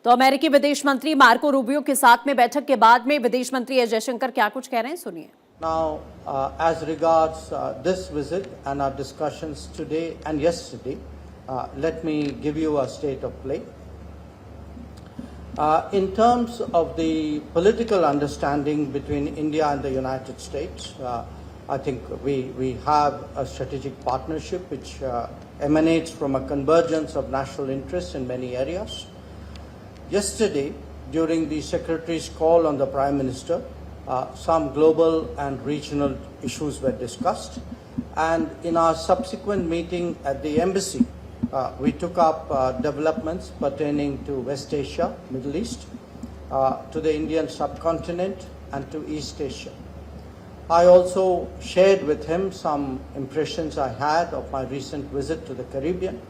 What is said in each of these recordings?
तो अमेरिकी विदेश मंत्री मार्को रूबियो के साथ में बैठक के बाद में विदेश मंत्री एस जयशंकर क्या कुछ कह रहे हैं, सुनिए। Now, as regards this visit and our discussions today and yesterday, let me give you a state of play. In terms of the political understanding between India and the United States, I think we have a strategic partnership which emanates from a convergence of national interests in many areas. Yesterday, during the Secretary's call on the Prime Minister, some global and regional issues were discussed, and in our subsequent meeting at the embassy, we took up developments pertaining to West Asia, Middle East, to the Indian subcontinent and to East Asia. I also shared with him some impressions I had of my recent visit to the Caribbean,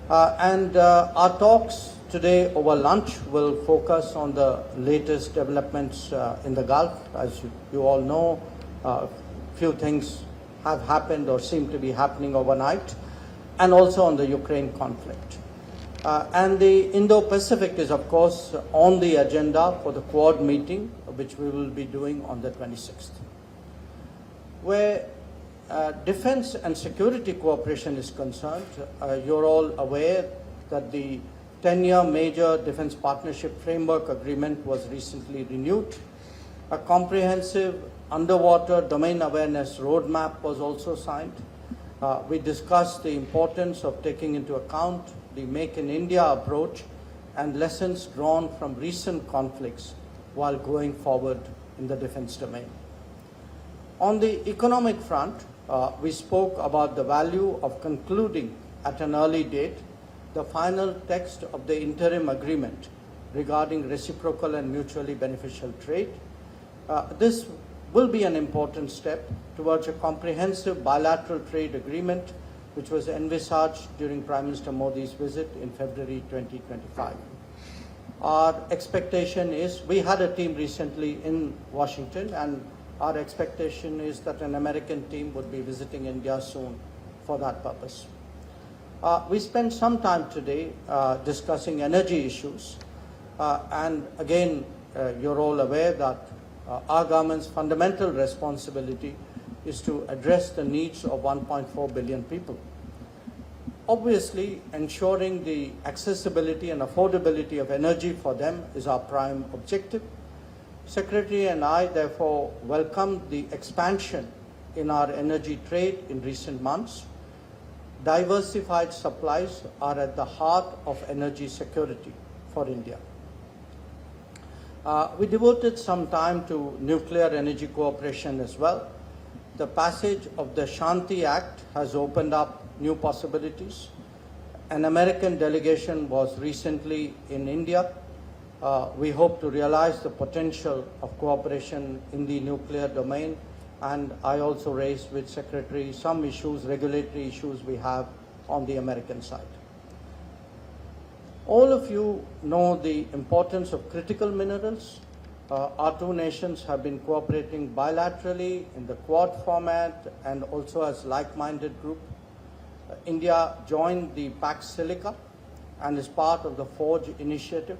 and our talks today over lunch will focus on the latest developments in the Gulf. As you all know, a few things have happened or seem to be happening overnight, and also on the Ukraine conflict. And the Indo-Pacific is, of course, on the agenda for the Quad meeting, which we will be doing on the 26th. Where defense and security cooperation is concerned, you're all aware that the 10-year major defense partnership framework agreement was recently renewed. A comprehensive underwater domain awareness roadmap was also signed. We discussed the importance of taking into account the Make in India approach and lessons drawn from recent conflicts while going forward in the defense domain. On the economic front, we spoke about the value of concluding at an early date the final text of the interim agreement regarding reciprocal and mutually beneficial trade. This will be an important step towards a comprehensive bilateral trade agreement which was envisaged during Prime Minister Modi's visit in February 2025. Our expectation is, we had a team recently in Washington, and our expectation is that an American team would be visiting India soon for that purpose. We spent some time today discussing energy issues, and again, you're all aware that our government's fundamental responsibility is to address the needs of 1.4 billion people. Obviously, ensuring the accessibility and affordability of energy for them is our prime objective. Secretary and I therefore welcomed the expansion in our energy trade in recent months. Diversified supplies are at the heart of energy security for India. We devoted some time to nuclear energy cooperation as well. The passage of the Shanti Act has opened up new possibilities. An American delegation was recently in India. We hope to realize the potential of cooperation in the nuclear domain, and I also raised with Secretary some issues, regulatory issues we have on the American side. All of you know the importance of critical minerals. Our two nations have been cooperating bilaterally in the Quad format and also as like-minded group. India joined the Pax Silica and is part of the Forge initiative.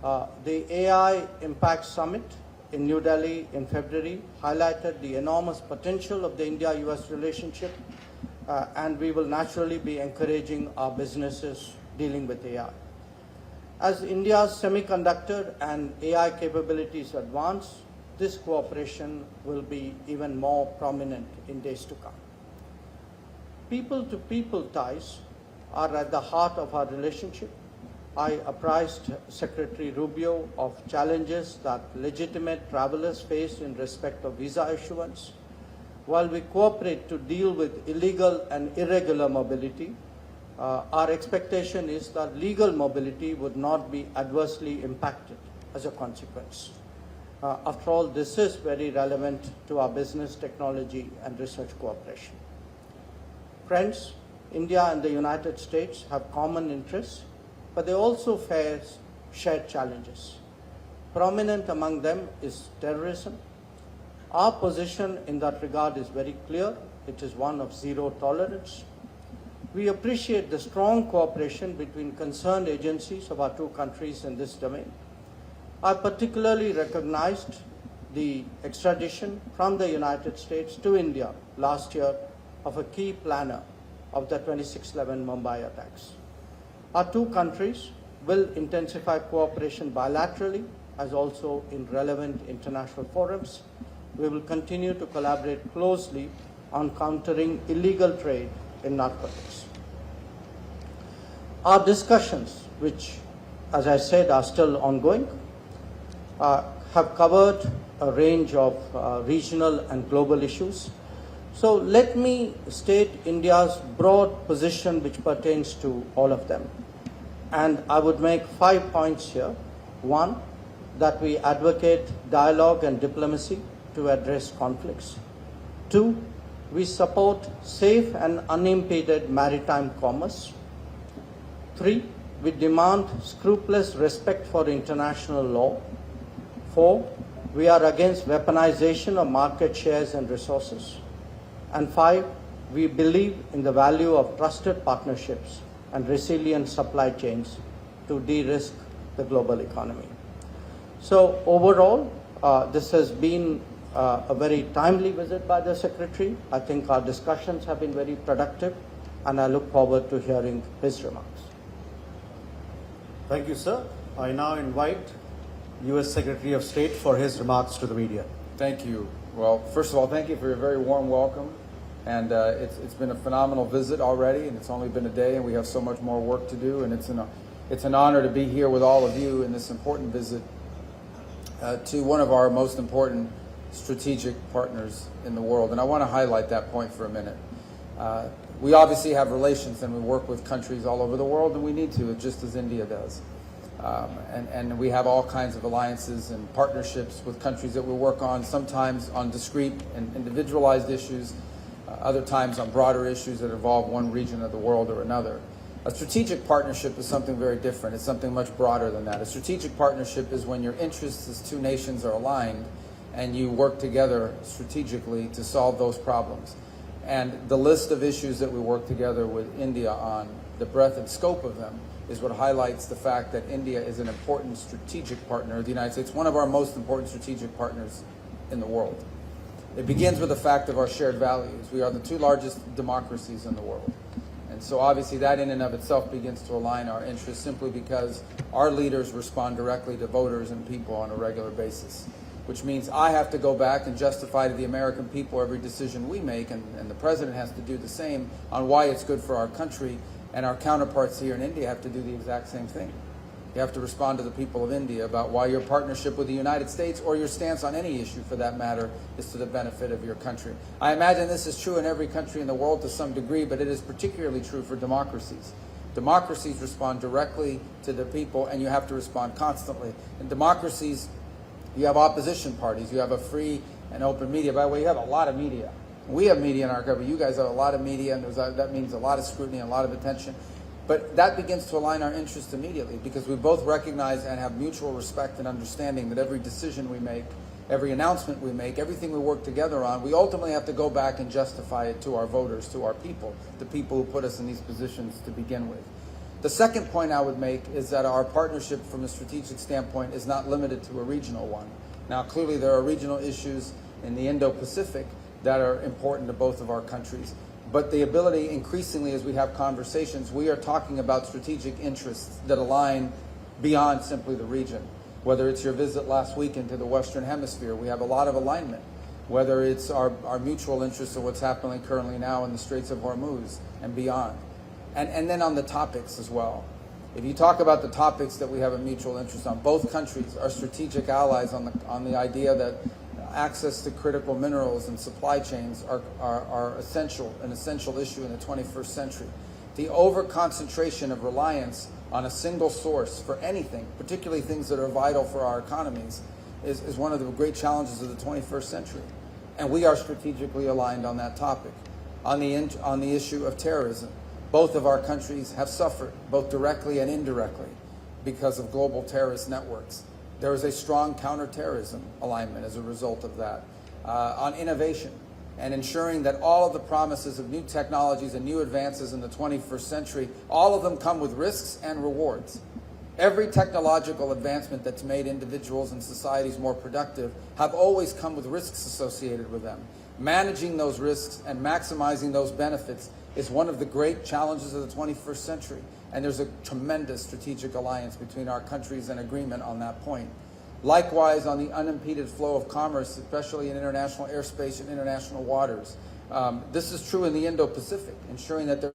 The AI Impact Summit in New Delhi in February highlighted the enormous potential of the India-US relationship, and we will naturally be encouraging our businesses dealing with AI. As India's semiconductor and AI capabilities advance, this cooperation will be even more prominent in days to come. People-to-people ties are at the heart of our relationship. I apprised Secretary Rubio of challenges that legitimate travelers face in respect of visa issuance. While we cooperate to deal with illegal and irregular mobility, our expectation is that legal mobility would not be adversely impacted as a consequence. After all, this is very relevant to our business, technology, and research cooperation. Friends, India and the United States have common interests, but they also face shared challenges. Prominent among them is terrorism. Our position in that regard is very clear. It is one of zero tolerance. We appreciate the strong cooperation between concerned agencies of our two countries in this domain. I particularly recognized the extradition from the United States to India last year of a key planner of the 26/11 Mumbai attacks. Our two countries will intensify cooperation bilaterally as also in relevant international forums. We will continue to collaborate closely on countering illegal trade in narcotics. Our discussions, which, as I said, are still ongoing, have covered a range of regional and global issues. So let me state India's broad position which pertains to all of them. And I would make 5 points here. One, that we advocate dialogue and diplomacy to address conflicts. Two, we support safe and unimpeded maritime commerce. Three, we demand scrupulous respect for international law. Four, we are against weaponization of market shares and resources. And five, we believe in the value of trusted partnerships and resilient supply chains to de-risk the global economy. So overall, this has been a very timely visit by the Secretary. I think our discussions have been very productive, and I look forward to hearing his remarks. Thank you, sir. I now invite U.S. Secretary of State for his remarks to the media. Thank you. Well, first of all, thank you for your very warm welcome. And it's been a phenomenal visit already, and it's only been a day, and we have so much more work to do. And it's an honor to be here with all of you in this important visit to one of our most important strategic partners in the world. And I want to highlight that point for a minute. We obviously have relations, and we work with countries all over the world, and we need to, just as India does. And we have all kinds of alliances and partnerships with countries that we work on, sometimes on discrete and individualized issues, other times on broader issues that involve one region of the world or another. A strategic partnership is something very different. It's something much broader than that. A strategic partnership is when your interests as two nations are aligned and you work together strategically to solve those problems. And the list of issues that we work together with India on, the breadth and scope of them, is what highlights the fact that India is an important strategic partner of the United States, one of our most important strategic partners in the world. It begins with the fact of our shared values. We are the two largest democracies in the world. And so obviously that in and of itself begins to align our interests simply because our leaders respond directly to voters and people on a regular basis, which means I have to go back and justify to the American people every decision we make, and the president has to do the same on why it's good for our country, and our counterparts here in India have to do the exact same thing. You have to respond to the people of India about why your partnership with the United States, or your stance on any issue for that matter, is to the benefit of your country. I imagine this is true in every country in the world to some degree, but it is particularly true for democracies. Democracies respond directly to the people, and you have to respond constantly. In democracies, you have opposition parties. You have a free and open media. By the way, you have a lot of media. We have media in our country. You guys have a lot of media, and that means a lot of scrutiny and a lot of attention. But that begins to align our interests immediately because we both recognize and have mutual respect and understanding that every decision we make, every announcement we make, everything we work together on, we ultimately have to go back and justify it to our voters, to our people, the people who put us in these positions to begin with. The second point I would make is that our partnership from a strategic standpoint is not limited to a regional one. Now, clearly there are regional issues in the Indo-Pacific that are important to both of our countries. But the ability, increasingly as we have conversations, we are talking about strategic interests that align beyond simply the region. Whether it's your visit last week into the Western Hemisphere, we have a lot of alignment. Whether it's our mutual interest in what's happening currently now in the Straits of Hormuz and beyond. And then on the topics as well. If you talk about the topics that we have a mutual interest on, both countries are strategic allies on the idea that access to critical minerals and supply chains are an essential issue in the 21st century. The over-concentration of reliance on a single source for anything, particularly things that are vital for our economies, is one of the great challenges of the 21st century. And we are strategically aligned on that topic. On the issue of terrorism, both of our countries have suffered, both directly and indirectly, because of global terrorist networks. There is a strong counterterrorism alignment as a result of that. On innovation, and ensuring that all of the promises of new technologies and new advances in the 21st century, all of them come with risks and rewards. Every technological advancement that's made individuals and societies more productive have always come with risks associated with them. Managing those risks and maximizing those benefits is one of the great challenges of the 21st century, and there's a tremendous strategic alliance between our countries and agreement on that point. Likewise, on the unimpeded flow of commerce, especially in international airspace and international waters. This is true in the Indo-Pacific, ensuring that there